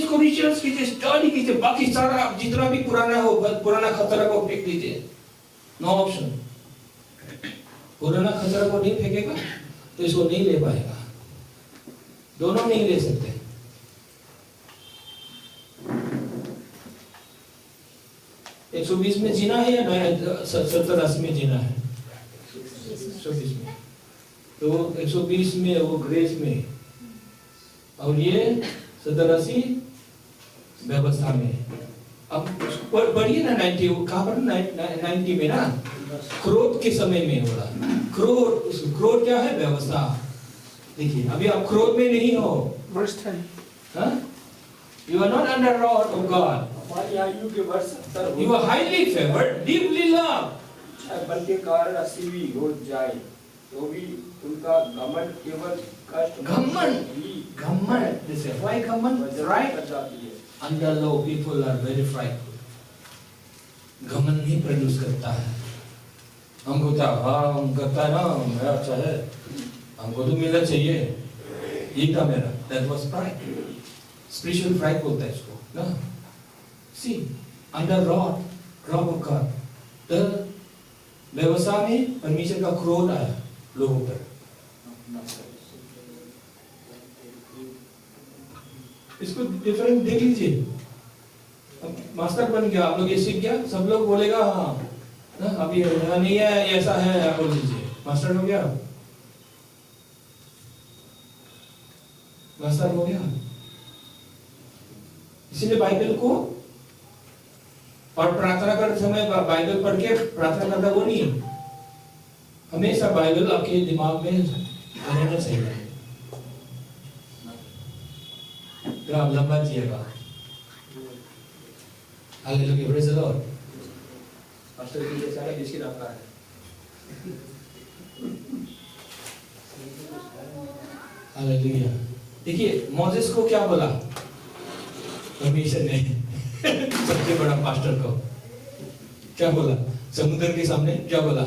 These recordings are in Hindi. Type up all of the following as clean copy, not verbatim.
उसको रिचुअल्स कीजिए, स्टडी कीजिए, बाकी सारा जितना भी पुराना हो, पुराना खतरा को फेंक दीजिए। No option. पुराना खतरा को नहीं फेंकेगा तो इसको नहीं ले पाएगा, दोनों नहीं ले सकते। एक 120 में जीना है या 70-80 में जीना है? 120 में। तो 120 में वो ग्रेस में, और ये 70-80 व्यवस्था में। अब बढ़िए ना 90, कहाँ पर 90 में ना, क्रोध के समय में हो रहा। क्रोध क्या है? व्यवस्था। देखिए अभी आप क्रोध में नहीं हो। वर्ष 10। हाँ? You are not under wrath of God. हमारी आयु के वर्ष 70 You are highly favored, deeply loved. बल के कारण 80 भी हो जाए तो भी उनका घमंड केवल कष्ट घमंड, जैसे why घमंड? Right? कर जाती है। Under low people are very frightful. घमंड नहीं प्रोड्यूस करता है। हमको क्या, हाँ हम करता है ना, मेरा अच्छा है, हमको तो मिलना चाहिए, ये था मेरा। That was pride. Spiritual pride बोलता है इसको ना। See, under wrath of God, the व्यवस्था में परमेश्वर का क्रोध आया लोगों पर। इसको डिफरेंट देख लीजिए। मास्टर बन गया, आप लोग ये सीख गया, सब लोग बोलेगा हाँ ना, अभी नहीं है ऐसा है, आप बोल दीजिए मास्टर हो गया, मास्टर हो गया। इसीलिए बाइबल को और प्रार्थना करते समय बाइबल पढ़ के प्रार्थना करना वो नहीं, हमेशा बाइबल आपके दिमाग में रहना चाहिए, तो आप लंबा जिएगा। Hallelujah, praise the lord. Pastor ji के सारे बिस्किट आपका है। हालेलुया। देखिए मोसेस को क्या बोला परमेश्वर ने सबसे बड़ा पास्टर को क्या बोला? समुद्र के सामने क्या बोला?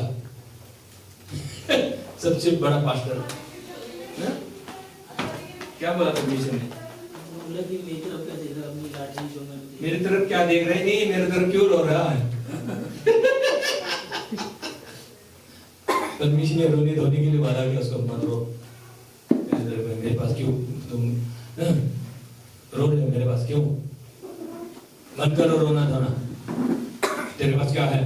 सबसे बड़ा पास्टर ना? क्या बोला परमेश्वर ने? मेरी तरफ क्या देख रहे? नहीं, मेरे तरफ क्यों रो रहा है? परमेश्वर ने रोने धोने के लिए वादा किया उसको, मत रो, मेरे पास क्यों तुम रो रहे हो? मेरे पास क्यों? मन करो रोना धोना, तेरे पास क्या है?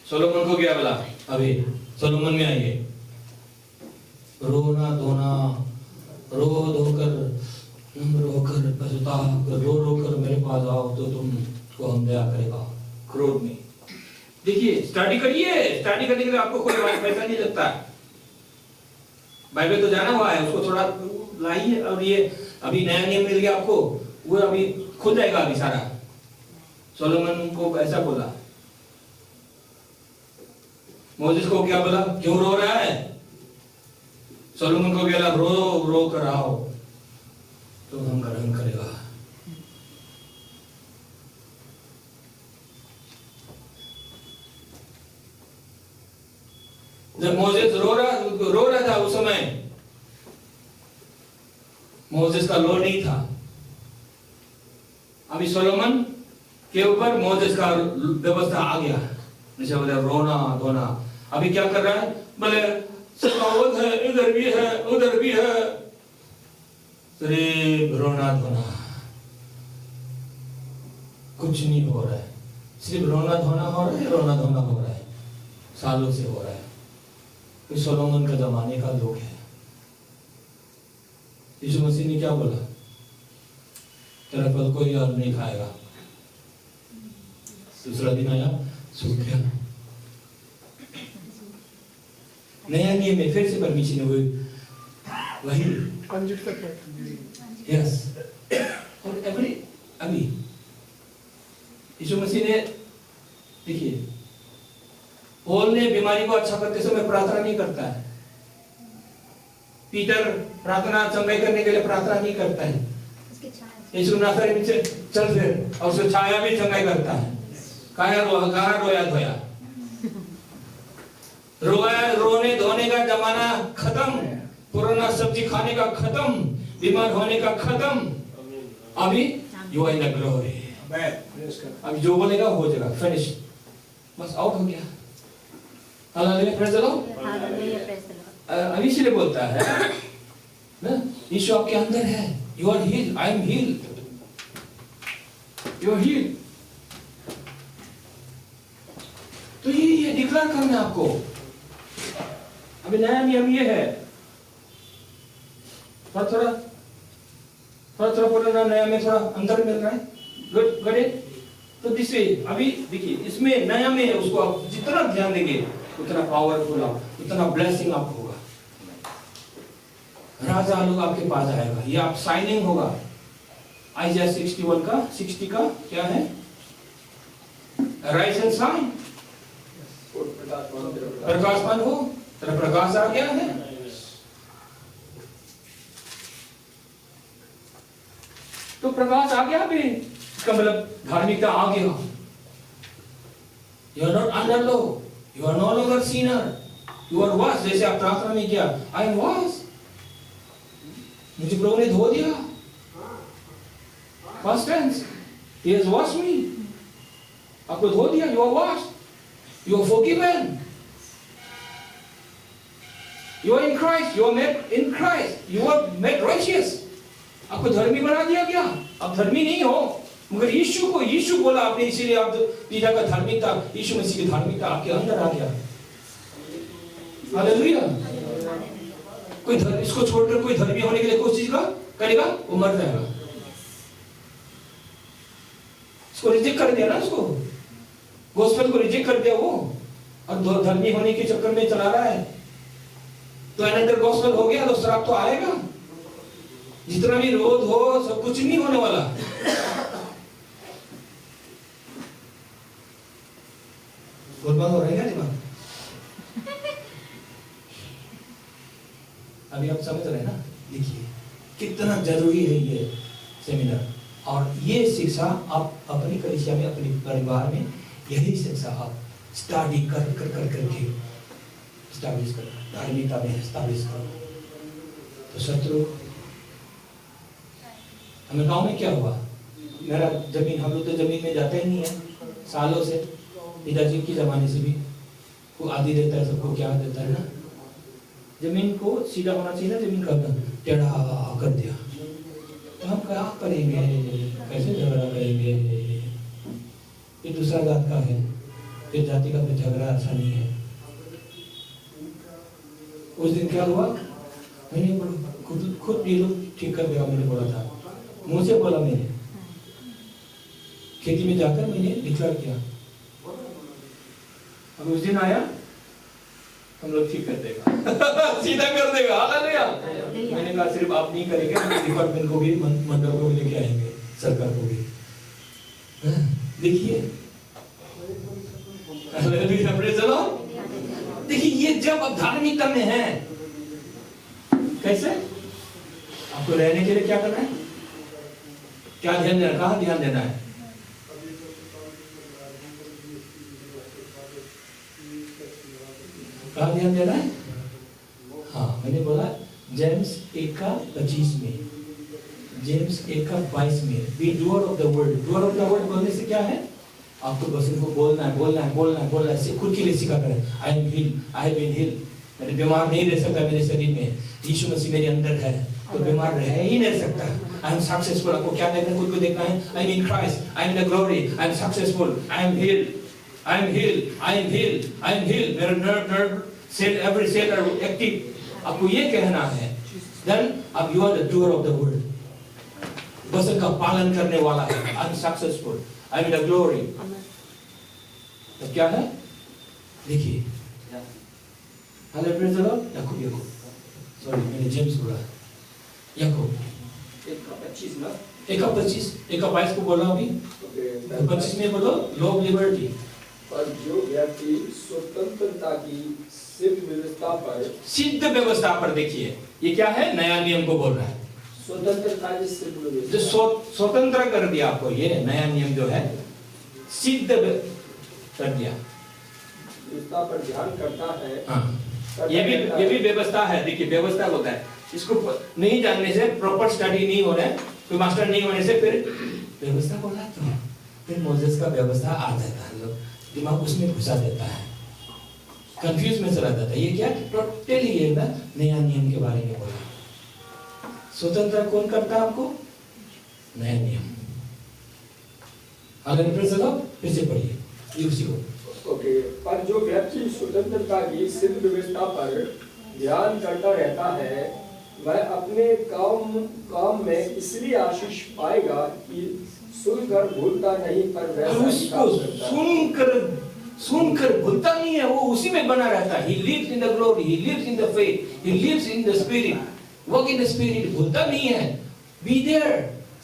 सोलोमन को क्या बोला? अभी सोलोमन में आइए, रोना धोना, रो कर पछतावा, रो कर मेरे पास आओ तो तुमको हम दया करेगा। क्रोध में देखिए, स्टडी करिए, स्टडी करने के लिए आपको कोई पैसा नहीं लगता है। बाइबल तो जाना हुआ है, उसको थोड़ा लाइए, और ये अभी नया नियम मिल गया आपको, वो अभी खुल जाएगा अभी सारा। सोलोमन को ऐसा बोला, मोसेस को क्या बोला? क्यों रो रहा है? सोलोमन को क्या? रो कर आओ तो हम ग्रहण करेगा। जब मोसेस रो रहा था उस समय मोसेस का लो नहीं था। अभी सोलोमन के ऊपर मोसेस का व्यवस्था आ गया, जैसे बोले रोना धोना। अभी क्या कर रहा है? बोले सतावत है, इधर भी है उधर भी है, सिर्फ रोना धोना, कुछ नहीं हो रहा है। सिर्फ रोना धोना हो रहा है, रोना धोना हो रहा है, सालों से हो रहा है। इस सोलोमन का जमाने का लोग है। यीशु मसीह ने क्या बोला? तेरा फल कोई और नहीं खाएगा। दूसरा दिन आया, सूख गया। नया नियम में फिर से परमेश्वर ने वही यस, और अभी यीशु मसीह ने देखिए, पौल ने बीमारी को अच्छा करते समय प्रार्थना नहीं करता है। पीटर प्रार्थना चंगाई करने के लिए प्रार्थना नहीं करता है। यीशु नासरी में चल फिर, और उससे छाया भी चंगाई करता है। कहाँ रोया धोया? रोने धोने का जमाना खत्म, पुराना सब्जी खाने का खत्म, बीमार होने का खत्म। अभी you are in the glory. अभी जो बोलेगा हो जाएगा, फिनिश, बस आउट हो गया। Hallelujah, praise the Lord. Hallelujah, praise the Lord. अभी इसलिए बोलता है ना, यीशु आपके अंदर है, you are healed, I am healed, you are healed. तो ये डिक्लेयर करना है आपको। अभी नया नियम ये है, थोड़ा पुराना नया में थोड़ा अंतर मिल रहा है। Good good. तो दिसे अभी देखिए, इसमें नया में उसको आप जितना ध्यान देंगे उतना पावरफुल आप, उतना ब्लेसिंग आप होगा। राजा लोग आपके पास आएगा, ये आप साइनिंग होगा। आइज़ाया 61 का 60 का क्या है? राइज एंड साइन, प्रकाशमान हो, तेरा प्रकाश आ गया है। तो प्रकाश आ गया भी, इसका मतलब धार्मिकता आ गया। You are not under law, you are no longer sinner, you are wash. जैसे आप प्रार्थना में किया, आई एम वॉश, मुझे प्रभु ने धो दिया। First tense, he has washed me, आपको धो दिया, you are washed, you are forgiven, you are in Christ, you are made in Christ, you are made righteous. आपको धर्मी बना दिया गया, आप धर्मी नहीं हो, मगर यीशु बोला आपने, इसीलिए आप पिता का धार्मिकता, यीशु मसीह की धार्मिकता आपके अंदर आ गया। हालेलुया। कोई इसको छोड़कर कोई धर्मी होने के लिए कोशिश करेगा, वो मर जाएगा। इसको रिजेक्ट कर दिया ना, उसको गॉस्पेल को रिजेक्ट कर दिया वो, और धर्मी होने के चक्कर में चला रहा है, तो अनदर गॉस्पेल हो गया, तो श्राप तो आएगा। जितना भी रोध हो, सब कुछ नहीं होने वाला। गुलबान हो रहेगा दिमाग। अभी आप समझ रहे हैं ना? देखिए कितना जरूरी है ये सेमिनार, और ये शिक्षा आप अपनी कलीसिया में, अपने परिवार में यही शिक्षा आप स्टडी कर करके स्टैब्लिश करो, धार्मिकता में स्टैब्लिश करो। तो शत्रु, हमें गांव में क्या हुआ, मेरा जमीन, हम लोग तो जमीन में जाते ही नहीं है सालों से, पिताजी के जमाने से भी। वो आदि देता है सबको, क्या देता है ना, जमीन को सीधा होना चाहिए ना, जमीन का टेढ़ा कर दिया, तो हम क्या करेंगे, कैसे झगड़ा करेंगे, ये दूसरा जात का है, ये जाति का झगड़ा अच्छा नहीं है। उस दिन क्या हुआ, मैंने खुद ये लोग ठीक कर दिया, मैंने बोला था, मुंह से बोला मैंने, खेती में जाकर मैंने डिक्लेयर किया। अब उस दिन आया, हम लोग ठीक कर देगा सीधा कर देगा। हालेलुया। मैंने कहा सिर्फ आप नहीं करेंगे, डिपार्टमेंट को भी, मंडल को भी लेके आएंगे, सरकार को भी। देखिए हालेलुया, प्रेज़ द लॉर्ड। देखिए ये जब आप धार्मिकता में है, कैसे आपको रहने के लिए क्या करना है, क्या ध्यान देना, कहाँ ध्यान देना है? कहाँ ध्यान देना है? हाँ, मैंने बोला जेम्स 1:25 में, जेम्स 1:22 में, be doer of the word. Doer of the word बोलने से क्या है, आपको बस इनको बोलना है, बोलना है, बोलना है, बोलना है, खुद के लिए सिखा करें। I am healed, I have been healed. मैं बीमार नहीं रह सकता मेरे शरीर में, यीशु मसीह मेरे अंदर है, तो बीमार रह ही नहीं सकता। I am successful. आपको क्या देखना है, खुद को देखना है, I am in Christ, I am in the glory, I am successful, I am healed, I am healed, I am healed, I am healed. मेरा nerve cell, every cell are active. आपको ये कहना है, देन अब you are the doer of the word. वचन का पालन करने वाला है, I am successful, I am in the glory. तो क्या है, देखिए, hello praise the Lord. Yakub, sorry मैंने जेम्स बोला, याकूब 1:25 ना, 1:25, 1:22 को बोला अभी, 25 में बोलो, लॉ ऑफ लिबर्टी। पर जो व्यक्ति स्वतंत्रता की सिद्ध व्यवस्था पर देखिए, ये क्या है, नया नियम को बोल रहा है। स्वतंत्रता की सिद्ध व्यवस्था, जो स्वतंत्र कर दिया आपको, ये नया नियम जो है सिद्ध कर दिया, व्यवस्था पर ध्यान करता है। हाँ, ये भी व्यवस्था है। देखिए व्यवस्था होता है, इसको नहीं जानने से, प्रॉपर स्टडी नहीं होने, कोई मास्टर नहीं होने से फिर व्यवस्था बोला तो फिर मोजेस का व्यवस्था आ जाता है, लोग दिमाग उसमें घुसा देता है, कंफ्यूज में चला जाता है। ये क्या टोटली ये ना नया नियम के बारे में बोला। स्वतंत्र कौन करता है आपको? नया नियम। अगर फिर से पढ़िए ये उसी को। ओके, पर जो व्यक्ति स्वतंत्रता की सिद्ध व्यवस्था पर ध्यान करता रहता है वह अपने काम में इसलिए आशीष पाएगा कि सुनकर भूलता नहीं, पर वैसा ही काम करता है। सुनकर भूलता नहीं है, वो उसी में बना रहता है। He lives in the glory, he lives in the faith, he lives in the spirit, walk in the spirit, भूलता नहीं है। Be there,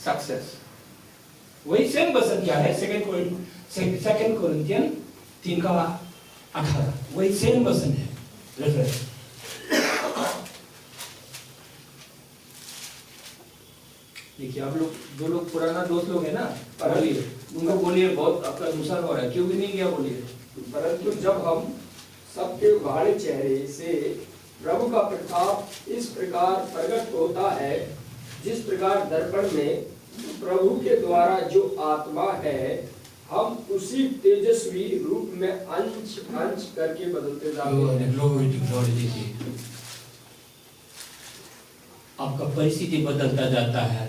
success। वही सेम वचन क्या है? सेकंड कोरिंथियन 3:18, वही सेम वचन है, रेफरेंस। देखिए आप लोग, जो लोग पुराना दोस्त लोग हैं ना, बोलिए उनको, बोलिए बहुत आपका नुकसान हो रहा है, क्यों भी नहीं किया बोलिए। परंतु जब हम सबके उघाड़े चेहरे से प्रभु का प्रताप इस प्रकार प्रकट होता है, जिस प्रकार दर्पण में प्रभु के द्वारा जो आत्मा है, हम उसी तेजस्वी रूप में अंश अंश करके बदलते जाते हैं। आपका परिस्थिति बदलता जाता है,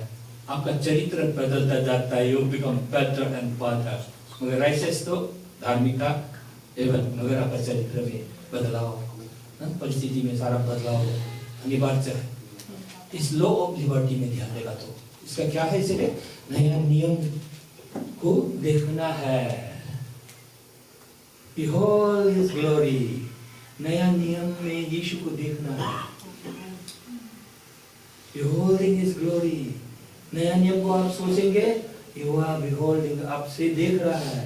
आपका चरित्र बदलता जाता है। You become better and better. मगर राइसेस तो धार्मिकता एवं, मगर आपका चरित्र में बदलाव, परिस्थिति में सारा बदलाव अनिवार्य है। इस लॉ ऑफ लिबर्टी में ध्यान देगा तो इसका क्या है? इसे नया नियम को देखना है। Behold his glory, नया नियम में यीशु को देखना है। Beholding his glory, नया नियम को आप सोचेंगे, you are beholding, आपसे देख रहा है।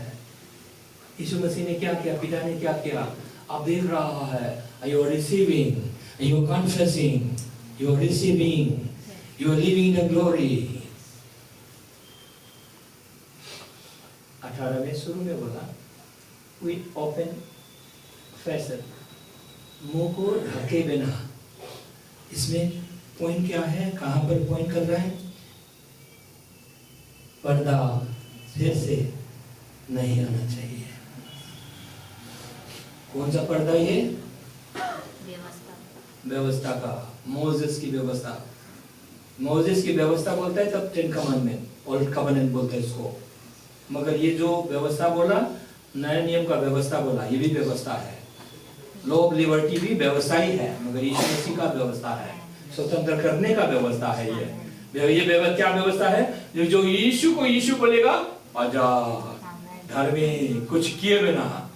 यीशु मसीह ने क्या किया, पिता ने क्या किया, आप देख रहा है। You are receiving, you are confessing, you are receiving, you are living in the glory। 18 में शुरू में बोला with open face, मुंह को ढके बिना। इसमें पॉइंट क्या है, कहां पर पॉइंट कर रहा है? पर्दा फिर से नहीं आना चाहिए। कौन सा पर्दा? ये व्यवस्था का, मोजेस की व्यवस्था। मोजेस की व्यवस्था बोलता है तब 10 कमांडमेंट, ओल्ड कवेनेंट बोलते हैं इसको। मगर ये जो व्यवस्था बोला, नया नियम का व्यवस्था बोला, ये भी व्यवस्था है। लॉ ऑफ लिबर्टी भी व्यवस्था ही है, मगर यीशु मसीह का व्यवस्था है, स्वतंत्र करने का व्यवस्था है। ये व्यवस्था क्या व्यवस्था है? जो यीशु को यीशु बोलेगा, आजाद, धार्मिक, कुछ किए बिना,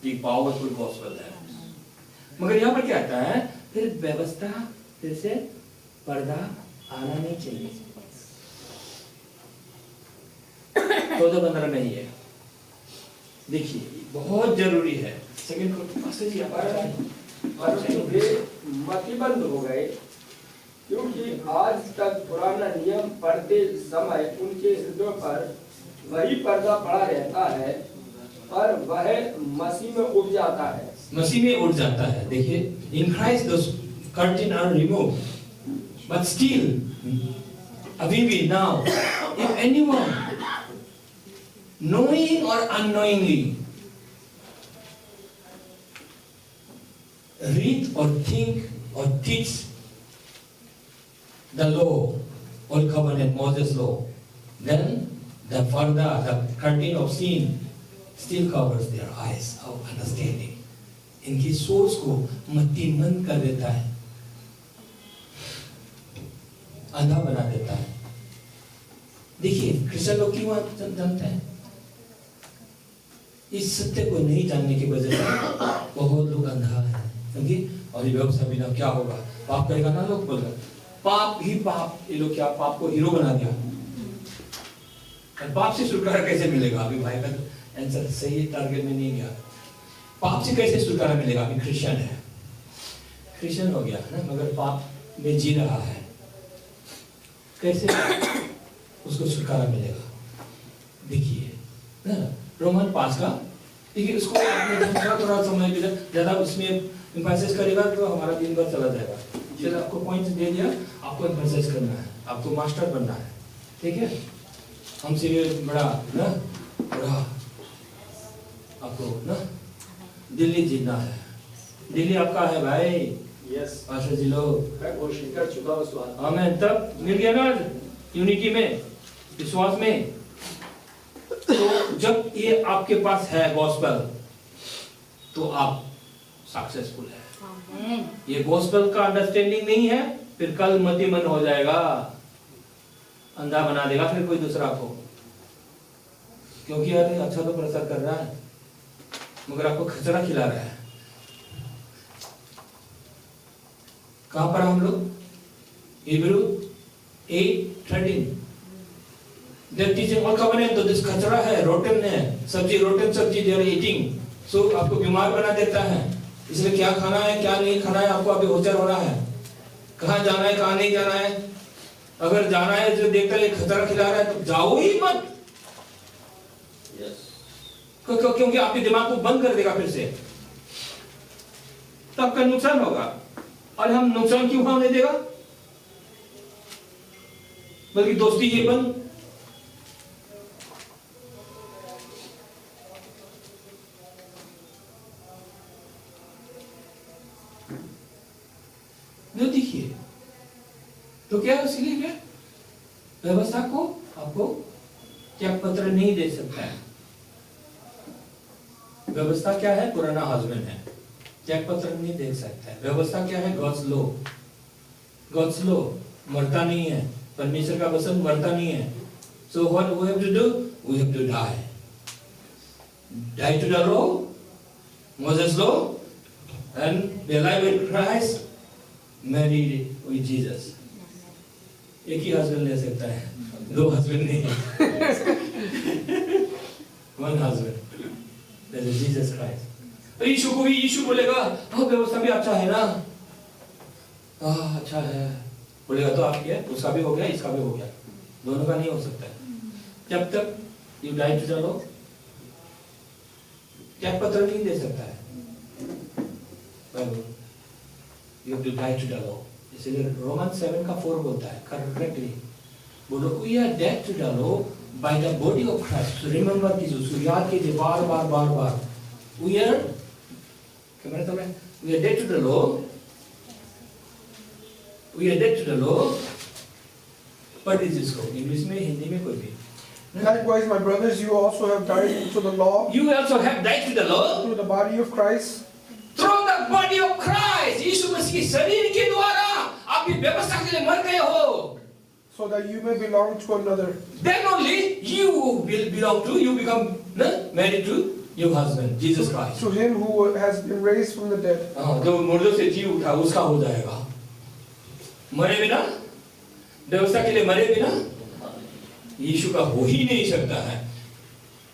ये पावरफुल गॉस्पेल है। मगर यहाँ पर क्या आता है? फिर व्यवस्था, फिर से पर्दा आना नहीं चाहिए। 14-15 नहीं है, देखिए बहुत जरूरी है। सेकंड वे मतिबंद हो गए, क्योंकि आज तक पुराना नियम पढ़ते समय उनके हृदय पर वही पर्दा पड़ा रहता है, पर वह मसीह में उठ जाता है। मसीह में उठ जाता है। देखिए, in Christ those curtain are removed, but still, अभी भी now, if anyone knowing or unknowingly read or think or teach the law or covenant, Moses law, then the farda, the curtain of sin still covers their eyes of understanding. इनकी सोच को मतिमंद कर देता है, अंधा बना देता है। देखिए क्रिश्चियन लोग क्यों जानते हैं? इस सत्य को नहीं जानने की वजह से बहुत लोग अंधा है। समझिए, और ये व्यवस्था बिना क्या होगा? पाप करेगा ना, लोग बोल रहे पाप ही पाप। ये लोग क्या पाप को हीरो बना दिया। पाप से छुटकारा कैसे मिलेगा? अभी भाई का आंसर सही टारगेट में नहीं गया। पाप से कैसे छुटकारा मिलेगा? अभी क्रिश्चियन है, क्रिश्चियन हो गया ना, मगर पाप में जी रहा है, कैसे उसको छुटकारा मिलेगा? देखिए ना, रोमन 5 का, देखिए उसको थोड़ा समय ज्यादा उसमें इम्फेसिस करेगा तो हमारा दिन भर चला जाएगा। चलो आपको पॉइंट दे दिया, आपको मैसेज करना है, आपको मास्टर बनना है, ठीक है। हमसे ये बड़ा ना, बड़ा आपको ना दिल्ली जीतना है। दिल्ली आपका है भाई। यस, पास्टर जी लोग मैं घोषित कर चुका हूँ उस बात। आमीन। तब मिल गया ना यूनिटी में, विश्वास में। तो जब ये आपके पास है गॉस्पेल, तो आप सक्सेसफुल है। आमीन। ये गॉस्पेल का अंडरस्टैंडिंग नहीं है, फिर कल मतिमंद हो जाएगा, अंधा बना देगा फिर कोई दूसरा को, क्योंकि यार अच्छा तो प्रचार कर रहा है मगर आपको खचरा खिला रहा है। कहां पर हम लोग? Hebrew 8:13 They're teaching all covenant, तो दिस खचरा है, रोटन है, सब्जी रोटन सब्जी दे आर ईटिंग, सो आपको बीमार बना देता है। इसलिए क्या खाना है क्या नहीं खाना है आपको अभी होशियार होना है, कहाँ जाना है कहाँ नहीं जाना है। अगर जाना है जो देखता है खतरा खिला रहा है तो जाओ ही मत, क्योंकि आपके दिमाग को बंद कर देगा फिर से, तो आपका नुकसान होगा। और हम नुकसान क्यों होने देगा, बल्कि दोस्ती ही बंद। जो देखिए तो क्या इसलिए क्या व्यवस्था को आपको त्याग पत्र नहीं दे सकता है। व्यवस्था क्या है? पुराना हस्बैंड है, त्याग पत्र नहीं दे सकता है। व्यवस्था क्या है? God's law. गॉड्स लॉ मरता नहीं है, परमेश्वर का वचन मरता नहीं है। So what we have to do? We have to die, die to the law, Moses law, and be alive with Christ, married with Jesus. एक ही हस्बैंड ले सकता है, दो हस्बैंड नहीं। One husband, that is Jesus Christ. तो यीशु को भी यीशु बोलेगा हाँ व्यवस्था भी अच्छा है ना, अच्छा है बोलेगा तो आप क्या, उसका भी हो गया इसका भी हो गया, दोनों का नहीं हो सकता है। जब तक you die to the law, त्याग पत्र नहीं दे सकता है Bible. You have to die to the law. इसलिए रोमन 7:4 बोलता है करेक्टली, बोलो we are dead to the law by the body of Christ. Remember कीजिए, याद कीजिए बार बार बार बार। वी आर क्या मतलब है? We are dead to the law, we are dead to the law. पढ़ लीजिए इसको इंग्लिश में, हिंदी में, कोई भी। Likewise, my brothers, you also have died to the law You also have died to the law through the body of Christ, through the body of Christ। यीशु मसीह के शरीर के द्वारा आप भी व्यवस्था के लिए मर गए हो, so that you may belong to another. then only you will belong to, you become married to your husband Jesus Christ। To him who has been raised from the dead. हाँ, जो मुर्दों से जी उठा उसका हो जाएगा। मरे बिना, व्यवस्था के लिए मरे बिना यीशु का हो ही नहीं सकता है।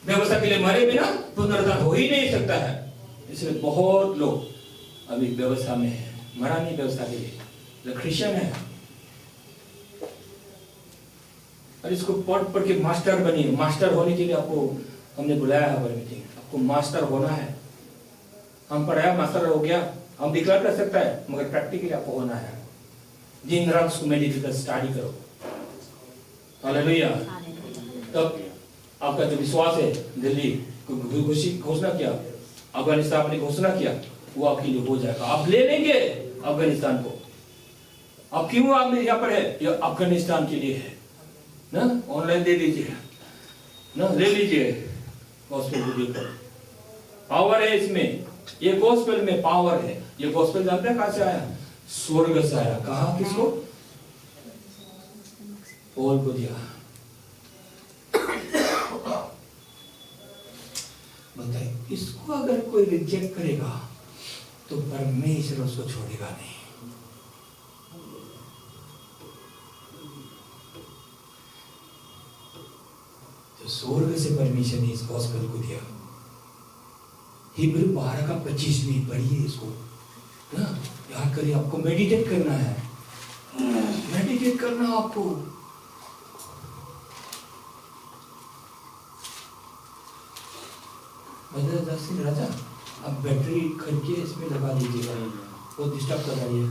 व्यवस्था के लिए मरे बिना पुनरुत्थान हो ही नहीं सकता है। इसलिए बहुत लोग अभी व्यवस्था में है, मरा नहीं व्यवस्था के लिए, जो क्रिश्चियन है। और इसको पढ़ पढ़ के मास्टर बनिए। मास्टर होने के लिए आपको हमने बुलाया है हमारी मीटिंग, आपको मास्टर होना है। हम पढ़ाया मास्टर हो गया, हम डिक्लेयर कर सकता है, मगर प्रैक्टिकली आपको होना है। दिन रात उसको मेडिटेट कर स्टडी करो। हालेलुया। तब आपका जो विश्वास है, दिल्ली को घोषणा किया, अफगानिस्तान ने घोषणा किया, वो आपके लिए हो जाएगा। आप ले लेंगे अफगानिस्तान को। अब क्यों आप यहाँ पर है? ये अफगानिस्तान के लिए है ना। ऑनलाइन दे दीजिए ना, ले लीजिए गॉस्पेल को देखकर। पावर है इसमें, ये गॉस्पेल में पावर है। ये गॉस्पेल जानते हैं कहां से आया? स्वर्ग से आया। कहा? किसको? पौल को दिया। बताइए, इसको अगर कोई रिजेक्ट करेगा तो परमेश्वर उसको छोड़ेगा नहीं। तो स्वर्ग से परमेश्वर ने इस गॉस्पेल को दिया। हिब्रू 12:25 में पढ़िए इसको ना, याद करिए। आपको मेडिटेट करना है, मेडिटेट करना आपको। राजा, अब बैटरी खरीद के इसमें लगा दीजिएगा, वो डिस्टर्ब कर रही है।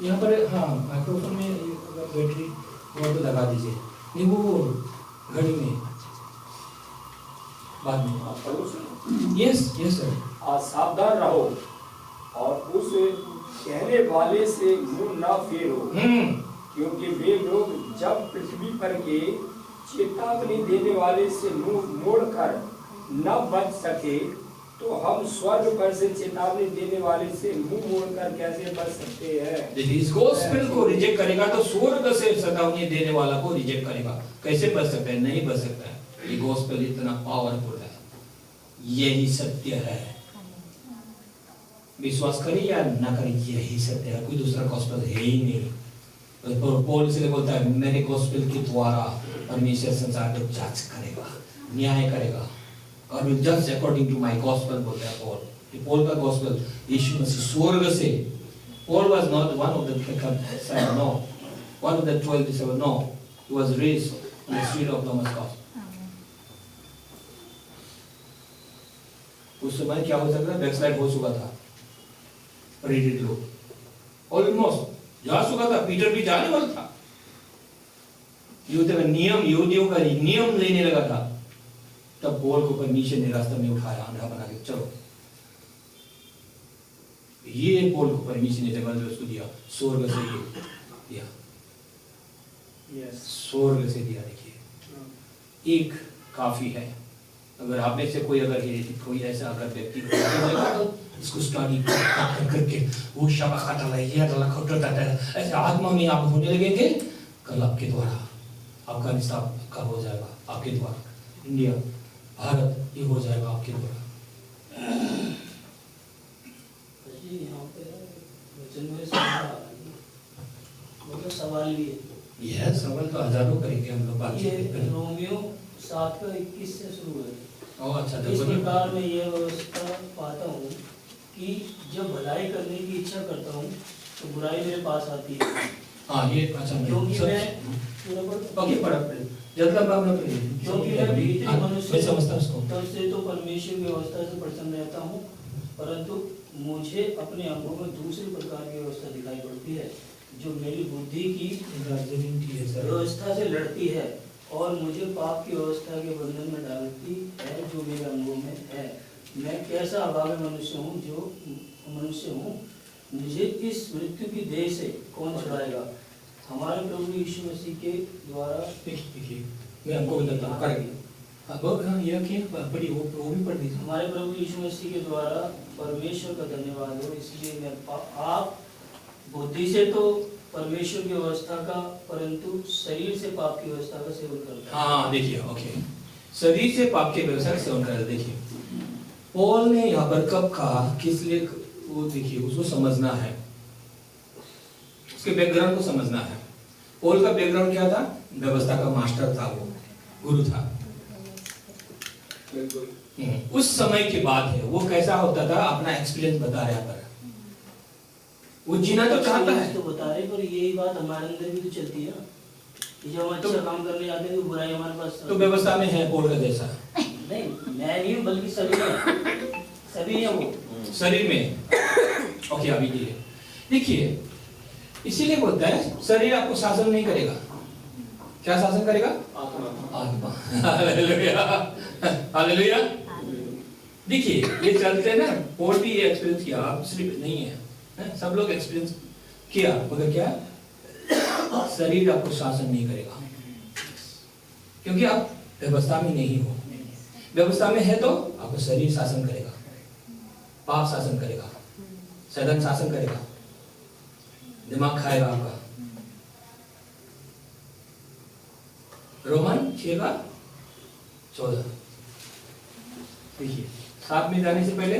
यहाँ पर हाँ माइक्रोफोन में अगर बैटरी वो तो लगा दीजिए, नहीं वो घड़ी में बाद में। हाँ, पड़ोस यस यस सर। सावधान रहो और उस कहने वाले से मुंह न फेरो, क्योंकि वे लोग जब पृथ्वी पर के चेतावनी देने वाले से मुंह मोड़कर न बच सके, तो हम स्वर्ग पर से चेतावनी देने वाले से मुंह मोड़कर कैसे बच सकते हैं? इस गॉस्पेल को रिजेक्ट करेगा तो स्वर्ग से चेतावनी देने वाला को रिजेक्ट करेगा, कैसे बच सकता है? नहीं बच सकता है। ये गॉस्पेल इतना पावरफुल है, यही सत्य है। विश्वास करें या ना करें, यही सत्य है, कोई दूसरा गॉस्पेल है ही नहीं। और पौल इसलिए बोलता है मेरे गॉस्पेल के द्वारा परमेश्वर संसार को जज करेगा, न्याय करेगा, और विल जज अकॉर्डिंग टू माय गॉस्पेल बोलता है पौल। ये पौल का गॉस्पेल यीशु मसीह स्वर्ग से, Paul was not one of the no, one of the 12 disciples, no, he was raised on the street of Damascus. उस समय क्या हो सकता है? बैकस्लाइड हो चुका था, प्रेरित लोग ऑलमोस्ट जा चुका था, पीटर भी जाने वाला था, यहूदियों का नियम लेने लगा था। तब पौल को परमेश्वर ने रास्ते में उठाया, आंधा बना के चलो। ये पौल को परमेश्वर ने जबरदस्त दिया, स्वर्ग से दिया, स्वर्ग से दिया। देखिए एक काफी है। अगर आप में से कोई अगर कोई ऐसा अगर व्यक्ति इसको स्टडी करके वो शबा ऐसे आत्मा में आप होने लगेंगे, कल आपके द्वारा अफगानिस्तान का हो जाएगा, आपके द्वारा इंडिया भारत ये हो जाएगा आपके द्वारा। यहाँ पे वचन में सवाल भी है। यह सवाल तो हजारों करेंगे हम लोग बात। ये रोमियो 7:21 से शुरू है। अच्छा, इस प्रकार मैं यह व्यवस्था पाता हूँ कि जब भलाई करने की इच्छा करता हूँ तो बुराई मेरे पास आती है। हाँ ये अच्छा, क्योंकि मैं भीतरी मनुष्य तब से तो परमेश्वर की व्यवस्था से प्रसन्न रहता हूँ, परंतु मुझे अपने अंगों में दूसरी प्रकार की व्यवस्था दिखाई पड़ती है जो मेरी बुद्धि की व्यवस्था से लड़ती है और मुझे पाप की व्यवस्था के बंधन में डालती है जो मेरे अंगों में है। मैं कैसा अभावी मनुष्य हूँ, मुझे इस मृत्यु की देह से कौन छुड़ाएगा? हमारे प्रभु यीशु मसीह के द्वारा। देखिए मैं आपको बताता हूँ, करेंगे ये कि बड़ी वो भी पढ़ दीजिए। हमारे प्रभु यीशु मसीह के द्वारा परमेश्वर का धन्यवाद हो। इसलिए मैं आप बुद्धि से तो परमेश्वर की व्यवस्था का, परंतु शरीर से पाप की व्यवस्था का सेवन करता है। हाँ देखिए, ओके, शरीर से पाप की व्यवस्था का सेवन करता है। देखिए पौल ने यहाँ पर कब कहा, किस लिए, वो देखिए उसको समझना है, उसके बैकग्राउंड को समझना है। पौल का बैकग्राउंड क्या था? व्यवस्था का मास्टर था, वो गुरु था। उस समय की बात है, वो कैसा होता था अपना एक्सपीरियंस बता रहा है। वो जीना तो चाहता है, तो बता रहे, पर यही बात हमारे अंदर भी तो चलती है ना, जब हम अच्छा काम करने आते हैं तो बुराई हमारे पास तो व्यवस्था में है पौल का जैसा। नहीं, मैं नहीं हूँ, बल्कि सभी है वो शरीर में। ओके अभी देखिए, इसीलिए बोलता है शरीर आपको शासन नहीं करेगा। क्या शासन करेगा? आत्मा। Hallelujah, hallelujah. देखिए ये चलते ना, पौल भी ये एक्सपीरियंस किया, आप सिर्फ नहीं है, सब लोग एक्सपीरियंस किया, मगर क्या शरीर आपको शासन नहीं करेगा, क्योंकि आप व्यवस्था में नहीं हो। व्यवस्था में है तो आपको शरीर शासन करेगा, पाप शासन करेगा, शैतान शासन करेगा, दिमाग खाएगा आपका। रोमन 6:14 देखिए, 7 में जाने से पहले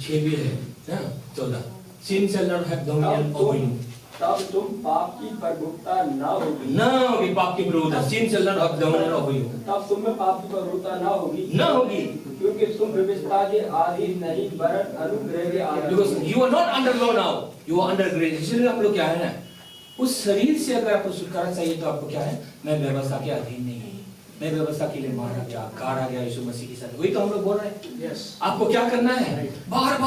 6 भी है ना, 14। Sin shall not have dominion over you. तब तुम पाप की प्रभुता न होगी। ना होगी पाप की प्रभुता। Sin shall not have dominion over you. तब तुम में पाप की प्रभुता न होगी। ना होगी, क्योंकि तुम व्यवस्था के अधीन नहीं वरन अनुग्रह के अधीन। Because you are not under law now, you are under grace. इसलिए हम लोग क्या है ना, उस शरीर से अगर आपको छुटकारा चाहिए तो आपको क्या है, मैं व्यवस्था के अधीन नहीं, मैं व्यवस्था के लिए मारा गया, गाड़ा गया यीशु मसीह के साथ। वही तो हम लोग बोल रहे हैं। Yes. आपको क्या करना है? बार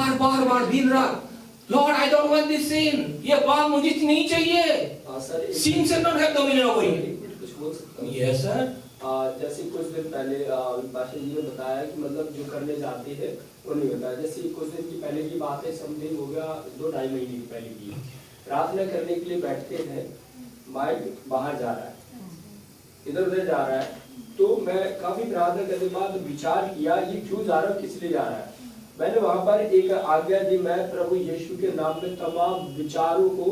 बार दिन रात Lord I don't want this sin, ये पाप मुझे नहीं चाहिए। सर एक sin should not have dominion over you। Minute कुछ बोल सकता हूँ? Yes sir। जैसे कुछ दिन पहले पाशा जी ने बताया कि मतलब जो करने जाते हैं वो नहीं होता है। जैसे कुछ दिन की पहले की बात है, समथिंग हो गया 2-2.5 महीने की पहले की, प्रार्थना करने के लिए बैठते हैं, माइक बाहर जा रहा है, इधर उधर जा रहा है, तो मैं काफी प्रार्थना करने के बाद विचार किया ये क्यों जा रहा है, किस लिए जा रहा है। मैंने वहां पर एक आज्ञा दी, मैं प्रभु यीशु के नाम में तमाम विचारों को,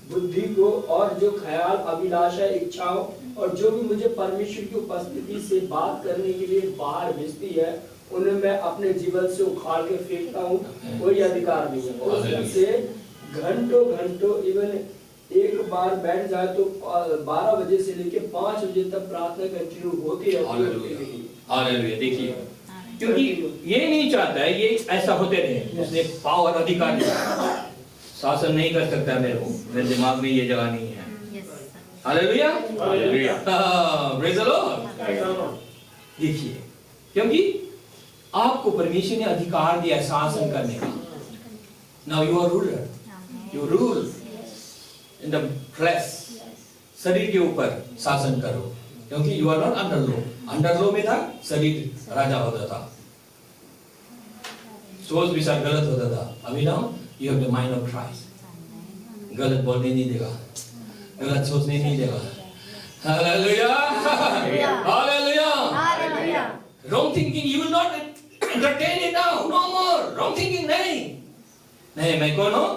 बुद्धि को और जो ख्याल, अभिलाषा, इच्छाओं और जो भी मुझे परमेश्वर की उपस्थिति से बात करने के लिए बाहर भेजती है, उन्हें मैं अपने जीवन से उखाड़ के फेंकता हूँ। कोई अधिकार नहीं है। उस दिन से घंटों घंटों, इवन एक बार बैठ जाए तो 12 बजे से लेके 5 बजे तक प्रार्थना कंटिन्यू होती रहती है। हालेलुया। देखिए, क्योंकि ये नहीं चाहता है ये ऐसा होते रहे, उसने पावर अधिकार नहीं, शासन नहीं कर सकता मेरे को, मेरे दिमाग में ये जगह नहीं है। Hallelujah, hallelujah, praise the Lord. देखिए, क्योंकि आपको परमेश्वर ने अधिकार दिया शासन करने का। Now you are ruler, you rule in the flesh, शरीर के ऊपर शासन करो, क्योंकि you are not under law. Under law में था शरीर राजा होता था, सोच विचार गलत होता था। अभी ना you have the mind of Christ, गलत बोलने नहीं देगा, गलत सोचने नहीं देगा। Hallelujah, hallelujah, hallelujah. Wrong thinking you will not entertain it now, no more wrong thinking. नहीं, मैं कौन हूँ?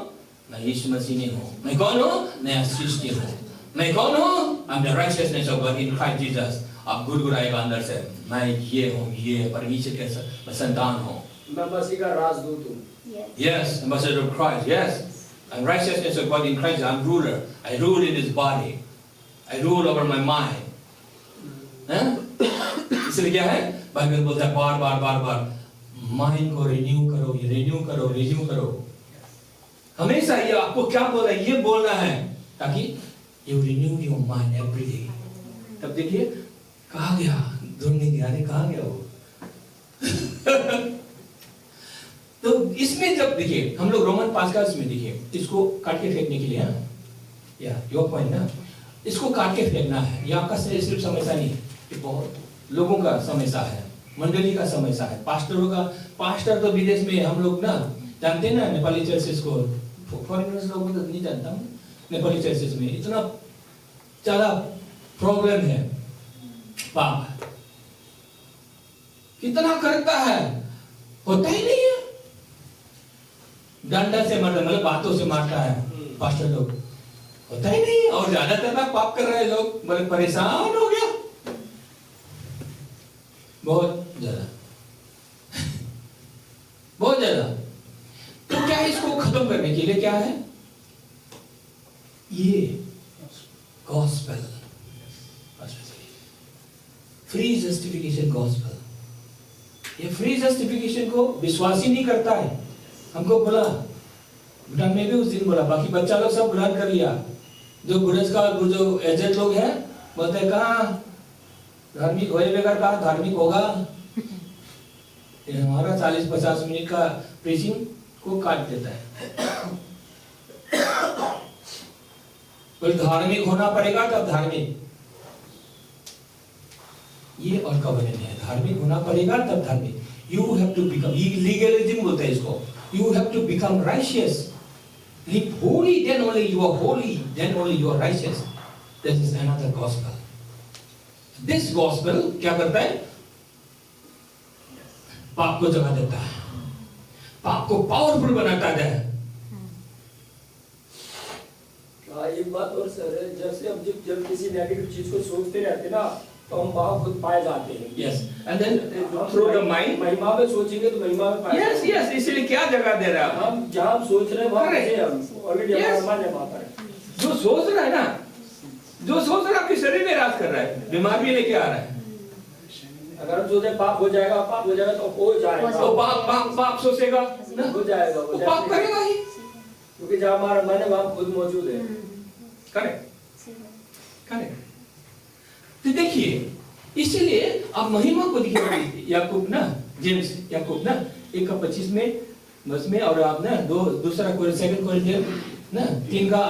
मैं यीशु मसीह में हूँ। मैं कौन हूँ? नया सृष्टि हूँ। मैं कौन हूँ? I'm the righteousness of God in Christ Jesus। अब गुड़गुड़ाएगा अंदर से, मैं ये हूँ, ये परमेश्वर के संतान हूँ, मैं मसीह का राजदूत हूँ। Yes, ambassador of Christ, yes। I'm righteousness of God in Christ, I'm ruler। I rule in His body, I rule over my mind। इसलिए क्या है? बाइबल बोलता है बार बार बार बार माइंड को रिन्यू करो, ये रिन्यू करो, रिन्यू करो। हमेशा ये आपको क्या बोलना है? ये बोलना है ताकि you renew your mind every day. तब देखिए कहाँ गया, ढूंढने गया, अरे कहाँ गया वो? तो इसमें जब देखिए हम लोग रोमन 5 का इसमें देखिए, इसको काट के फेंकने के लिए, या योर पॉइंट ना, इसको काट के फेंकना है। ये आपका सिर्फ समस्या नहीं है, ये बहुत लोगों का समस्या है, मंडली का समस्या है, पास्टरों का। पास्टर तो विदेश में हम लोग ना जानते हैं ना, नेपाली चर्चेस को, फॉरेनर्स लोग तो नहीं जानता हूँ, नेपाली चर्चेस में इतना ज्यादा प्रॉब्लम है। पाप कितना करता है, होता ही नहीं है। डंडा से मारता, मतलब बातों से मारता है पास्टर लोग, होता ही नहीं है। और ज्यादातर ना पाप कर रहे लोग, मतलब परेशान हो गया बहुत ज्यादा, बहुत ज्यादा। तो क्या है, इसको खत्म करने के लिए क्या है? ये गॉस्पेल, फ्री जस्टिफिकेशन गॉस्पेल। ये फ्री जस्टिफिकेशन को विश्वास ही नहीं करता है। हमको बोला, बेटा मैं भी उस दिन बोला, बाकी बच्चा लोग सब ग्रहण कर लिया। जो गुरज का जो एजेंट लोग हैं बोलते हैं कहाँ धार्मिक होए बेकार, कहाँ धार्मिक होगा। हमारा 40-50 मिनट का प्रीचिंग को काट देता है। कोई धार्मिक होना पड़ेगा तब धार्मिक, ये और कवरेज है। धार्मिक होना पड़ेगा तब धार्मिक। You have to become, legalism बोलते हैं इसको। You have to become righteous, live holy, then only you are holy, then only you are righteous। This is another gospel। This gospel क्या करता है? पाप को जगा देता है, पाप को पावरफुल बनाता है। एक बात और सर, जब से हम जब किसी नेगेटिव चीज को सोचते रहते ना, तो हम वहां खुद पाए जाते हैं। Yes, and then through the mind, महिमा में सोचेंगे तो महिमा में पाए yes, जाएंगे। yes, इसलिए क्या जगह दे रहा है? हम जहाँ हम सोच रहे हैं वहाँ Correct। से हम ऑलरेडी Yes। हमारा मन है वहाँ पर। जो सोच रहा है ना, जो सोच रहा है आपके शरीर में राज कर रहा है, बीमार भी लेके आ रहा है। अगर हम सोचे पाप हो जाएगा, पाप हो जाएगा, तो हो जाएगा। वो पाप सोचेगा ना, हो जाएगा, वो पाप करेगा ही। क्योंकि जहाँ हमारा मन है वहाँ खुद मौजूद है। Correct, correct. तो देखिए, इसलिए आप महिमा को देखिए। याकूब ना, जेम्स याकूब ना 1:25 में बस में, और आप ना दूसरा सेकंड कोरिंथियन ना 3 का